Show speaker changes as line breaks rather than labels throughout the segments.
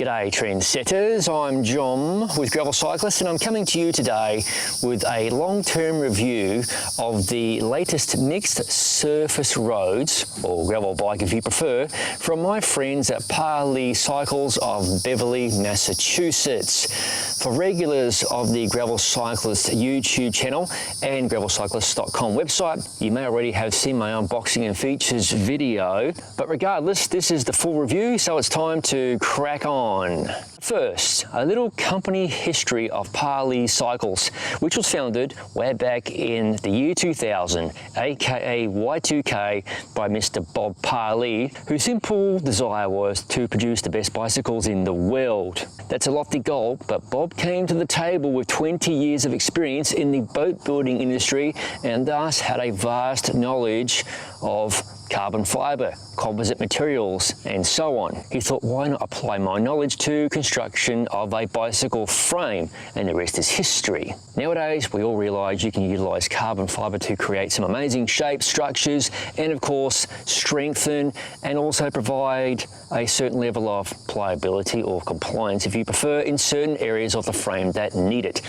G'day trendsetters, I'm John with Gravel Cyclist and I'm coming to you today with a long-term review of the latest mixed surface roads, or gravel bike if you prefer, from my friends at Parlee Cycles of Beverly, Massachusetts. For regulars of the Gravel Cyclist YouTube channel and gravelcyclist.com website, you may already have seen my unboxing and features video, but regardless, this is the full review, so it's time to crack on. First, a little company history of Parlee Cycles, which was founded way back in the year 2000, aka Y2K, by Mr. Bob Parlee, whose simple desire was to produce the best bicycles in the world. That's a lofty goal, but Bob came to the table with 20 years of experience in the boat building industry and thus had a vast knowledge of carbon fiber, composite materials, and so on. He thought, why not apply my knowledge to construction of a bicycle frame? And the rest is history. Nowadays, we all realize you can utilize carbon fiber to create some amazing shapes, structures, and of course, strengthen and also provide a certain level of pliability or compliance, if you prefer, in certain areas of the frame that need it,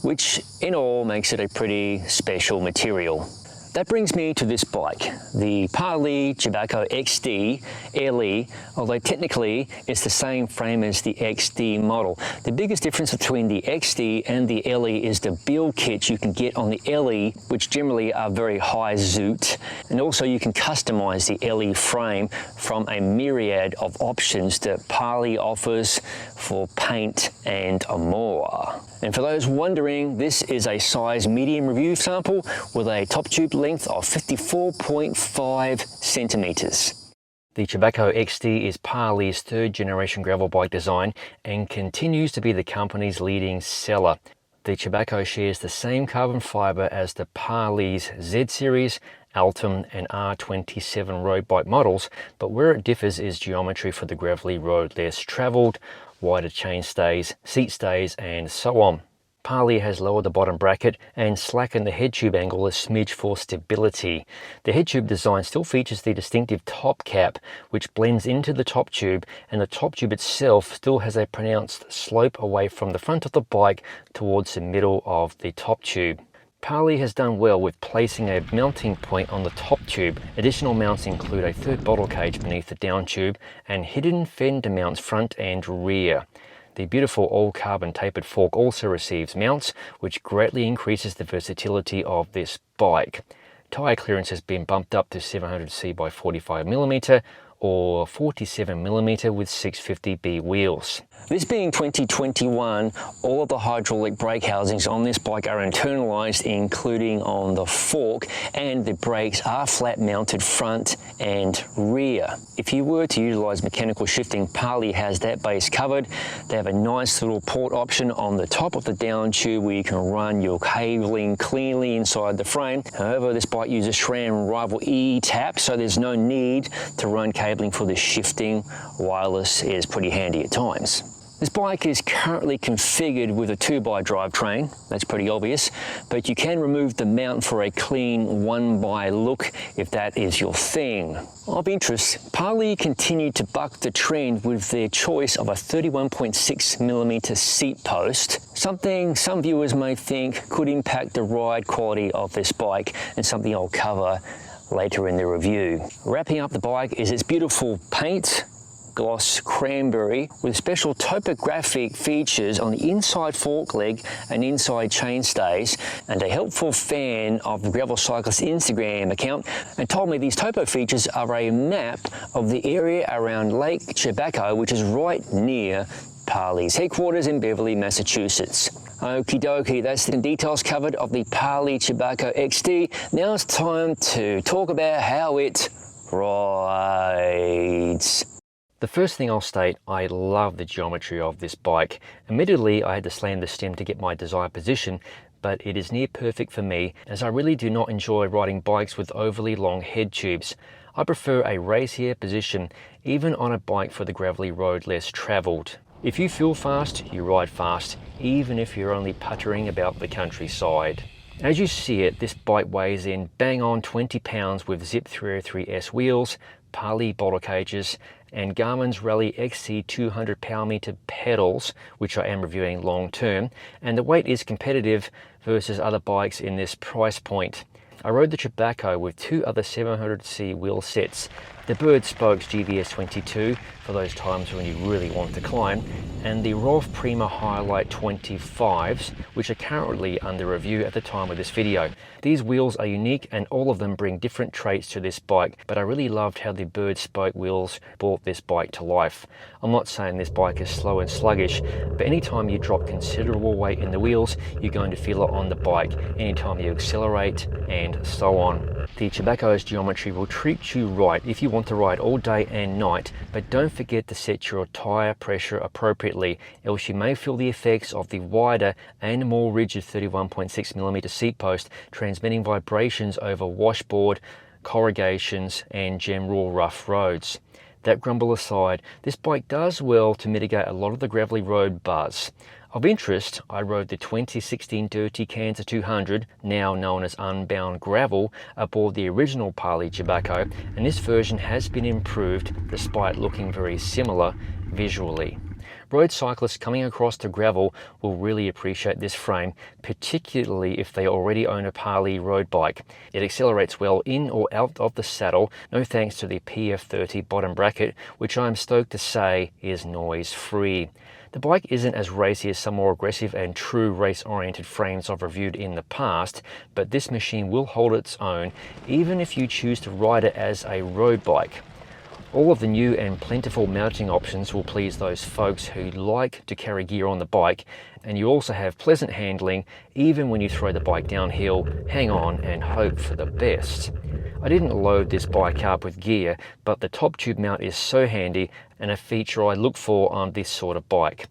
which in all makes it a pretty special material. That brings me to this bike, the Parlee Cycles XD LE, although technically it's the same frame as the XD model. The biggest difference between the XD and the LE is the build kits you can get on the LE, which generally are very high zoot, and also you can customize the LE frame from a myriad of options that Parlee offers for paint and more. And for those wondering, this is a size medium review sample with a top tube length of 54.5 centimeters. The Chebacco XD is Parlee's third generation gravel bike design and continues to be the company's leading seller. The Chebacco shares the same carbon fiber as the Parlee's Z Series, Altum and R27 road bike models, but where it differs is geometry for the gravelly road less travelled, wider chain stays, seat stays, and so on. Parlee has lowered the bottom bracket and slackened the head tube angle a smidge for stability. The head tube design still features the distinctive top cap, which blends into the top tube, and the top tube itself still has a pronounced slope away from the front of the bike towards the middle of the top tube. Parlee has done well with placing a mounting point on the top tube. Additional mounts include a third bottle cage beneath the down tube and hidden fender mounts front and rear. The beautiful all-carbon tapered fork also receives mounts, which greatly increases the versatility of this bike. Tyre clearance has been bumped up to 700C by 45mm or 47mm with 650B wheels. This being 2021, all of the hydraulic brake housings on this bike are internalised, including on the fork, and the brakes are flat mounted front and rear. If you were to utilise mechanical shifting, Parlee has that base covered. They have a nice little port option on the top of the down tube where you can run your cabling cleanly inside the frame. However, this bike uses SRAM rival eTap, so there's no need to run cabling for the shifting. Wireless is pretty handy at times. This bike is currently configured with a 2x drivetrain, that's pretty obvious, but you can remove the mount for a clean 1x look if that is your thing. Of interest, Parlee continued to buck the trend with their choice of a 31.6mm seat post, something some viewers may think could impact the ride quality of this bike, and something I'll cover later in the review. Wrapping up the bike is its beautiful paint, gloss cranberry, with special topographic features on the inside fork leg and inside chain stays, and a helpful fan of the Gravel Cyclist Instagram account and told me these topo features are a map of the area around Lake Chebacco, which is right near Parlee's headquarters in Beverly, Massachusetts. Okie dokie, that's the details covered of the Parlee Cycles XD. Now it's time to talk about how it rides. The first thing I'll state, I love the geometry of this bike. Admittedly, I had to slam the stem to get my desired position, but it is near perfect for me, as I really do not enjoy riding bikes with overly long head tubes. I prefer a racier position, even on a bike for the gravelly road less travelled. If you feel fast, you ride fast, even if you're only puttering about the countryside. As you see it, this bike weighs in bang on 20 pounds with Zip 303S wheels, Parlee bottle cages, and Garmin's Rally XC 200 power meter pedals, which I am reviewing long term, and the weight is competitive versus other bikes in this price point. I rode the Chebacco with two other 700C wheel sets, the Bird Spokes GVS 22 for those times when you really want to climb, and the Rolf Prima Highlight 25s, which are currently under review at the time of this video. These wheels are unique and all of them bring different traits to this bike, but I really loved how the Bird Spoke wheels brought this bike to life. I'm not saying this bike is slow and sluggish, but anytime you drop considerable weight in the wheels, you're going to feel it on the bike, anytime you accelerate, and so on. The Chebacco's geometry will treat you right if you want to ride all day and night, but don't forget to set your tyre pressure appropriately, else you may feel the effects of the wider and more rigid 31.6mm seat post transmitting vibrations over washboard, corrugations and general rough roads. That grumble aside, this bike does well to mitigate a lot of the gravelly road buzz. Of interest, I rode the 2016 Dirty Kansas 200, now known as Unbound Gravel, aboard the original Parlee Cycles, and this version has been improved despite looking very similar visually. Road cyclists coming across to gravel will really appreciate this frame, particularly if they already own a Parlee road bike. It accelerates well in or out of the saddle, no thanks to the PF30 bottom bracket, which I am stoked to say is noise-free. The bike isn't as racy as some more aggressive and true race-oriented frames I've reviewed in the past, but this machine will hold its own even if you choose to ride it as a road bike. All of the new and plentiful mounting options will please those folks who like to carry gear on the bike, and you also have pleasant handling even when you throw the bike downhill, hang on and hope for the best. I didn't load this bike up with gear, but the top tube mount is so handy and a feature I look for on this sort of bike.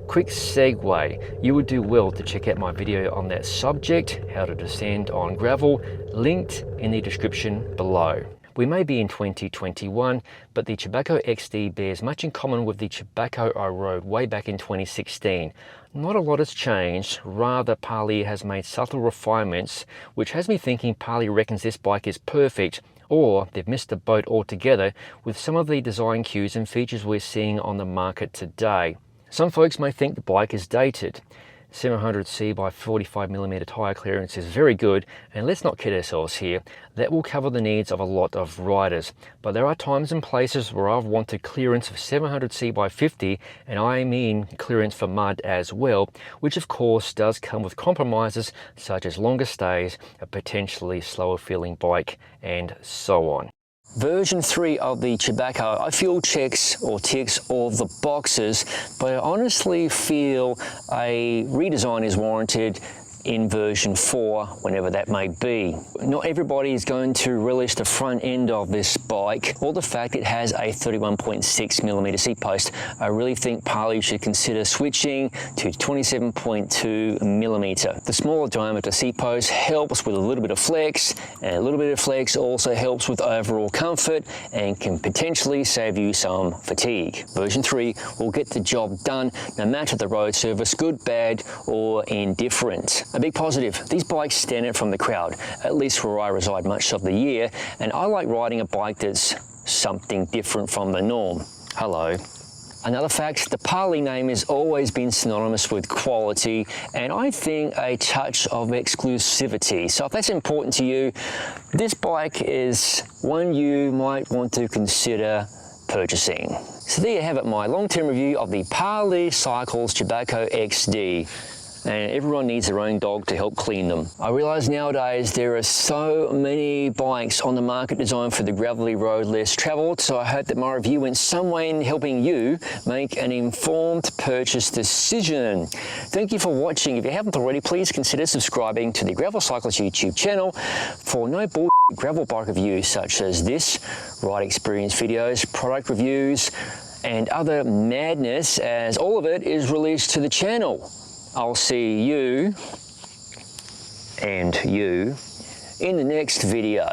Quick segue, you would do well to check out my video on that subject, how to descend on gravel, linked in the description below. We may be in 2021, but the Chebacco XD bears much in common with the Chebacco I rode way back in 2016. Not a lot has changed, rather Parlee has made subtle refinements, which has me thinking Parlee reckons this bike is perfect, or they've missed the boat altogether with some of the design cues and features we're seeing on the market today. Some folks may think the bike is dated. 700C by 45mm tyre clearance is very good, and let's not kid ourselves here, that will cover the needs of a lot of riders. But there are times and places where I've wanted clearance of 700C by 50, and I mean clearance for mud as well, which of course does come with compromises such as longer stays, a potentially slower feeling bike, and so on. Version 3 of the Chebacco, I feel ticks all the boxes, but I honestly feel a redesign is warranted in version 4, whenever that may be. Not everybody is going to relish the front end of this bike or the fact it has a 31.6mm seat post. I really think Parlee should consider switching to 27.2mm. The smaller diameter seat post helps with a little bit of flex, and a little bit of flex also helps with overall comfort and can potentially save you some fatigue. Version 3 will get the job done no matter the road surface, good, bad or indifferent. A big positive, these bikes stand out from the crowd, at least where I reside much of the year, and I like riding a bike that's something different from the norm. Hello. Another fact, the Parlee name has always been synonymous with quality and I think a touch of exclusivity. So if that's important to you, this bike is one you might want to consider purchasing. So there you have it, my long-term review of the Parlee Cycles Chebacco XD. And everyone needs their own dog to help clean them. I realize nowadays there are so many bikes on the market designed for the gravelly road less traveled, so I hope that my review went some way in helping you make an informed purchase decision. Thank you for watching. If you haven't already, please consider subscribing to the Gravel Cyclist YouTube channel for no bullshit gravel bike reviews such as this, ride experience videos, product reviews, and other madness, as all of it is released to the channel. I'll see you and you in the next video.